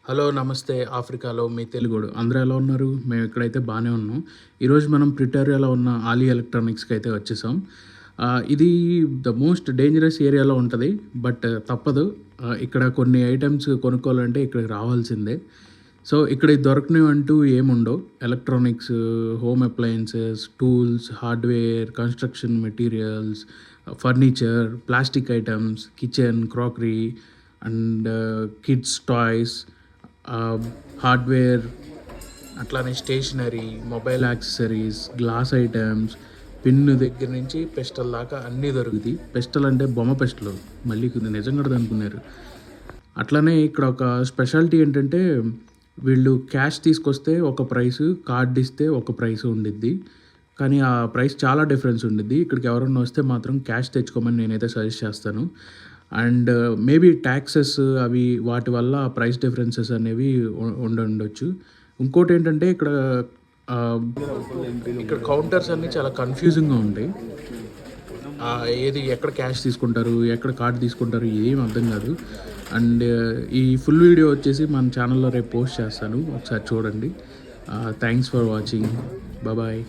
Hello నమస్తే ఆఫ్రికాలో మీ తెలుగుడు అందరూ ఎలా ఉన్నారు? మేము ఇక్కడైతే బాగానే ఉన్నాం. ఈరోజు మనం ప్రిటోరియాలో ఉన్న ఆలీ ఎలక్ట్రానిక్స్కి అయితే వచ్చేసాం. ఇది ద మోస్ట్ డేంజరస్ ఏరియాలో ఉంటుంది. బట్ తప్పదు. ఇక్కడ కొన్ని ఐటమ్స్ కొనుక్కోవాలంటే ఇక్కడికి రావాల్సిందే. సో ఇక్కడ దొరకనివి అంటూ ఏముండవు. Electronics, home appliances, tools, hardware, construction materials, furniture, plastic items, kitchen crockery and kids toys, hardware, అట్లానే stationery, mobile accessories, glass items, pin దగ్గర నుంచి పెస్టల్ దాకా అన్నీ దొరుకుతాయి. పెస్టల్ అంటే బొమ్మ పెస్టల్, మళ్ళీ నిజంగా అనుకున్నారు. అట్లానే ఇక్కడ ఒక స్పెషాలిటీ ఏంటంటే వీళ్ళు క్యాష్ తీసుకొస్తే ఒక ప్రైస్, కార్డ్ ఇస్తే ఒక ప్రైస్ ఉండిద్ది. కానీ ఆ ప్రైస్ చాలా డిఫరెన్స్ ఉండిద్ది. ఇక్కడికి ఎవరన్నా వస్తే మాత్రం క్యాష్ తెచ్చుకోమని నేనైతే సజెస్ట్ చేస్తాను. అండ్ మేబీ ట్యాక్సెస్ అవి వాటి వల్ల ప్రైస్ డిఫరెన్సెస్ అనేవి ఉండొచ్చు. ఇంకోటి ఏంటంటే ఇక్కడ కౌంటర్స్ అన్నీ చాలా కన్ఫ్యూజింగ్గా ఉంటాయి. ఏది ఎక్కడ క్యాష్ తీసుకుంటారు, ఎక్కడ కార్డ్ తీసుకుంటారు, ఏం అర్థం కాదు. అండ్ ఈ ఫుల్ వీడియో వచ్చేసి మన ఛానల్లో రేపు పోస్ట్ చేస్తాను, ఒకసారి చూడండి. Thanks for watching. బాయ్.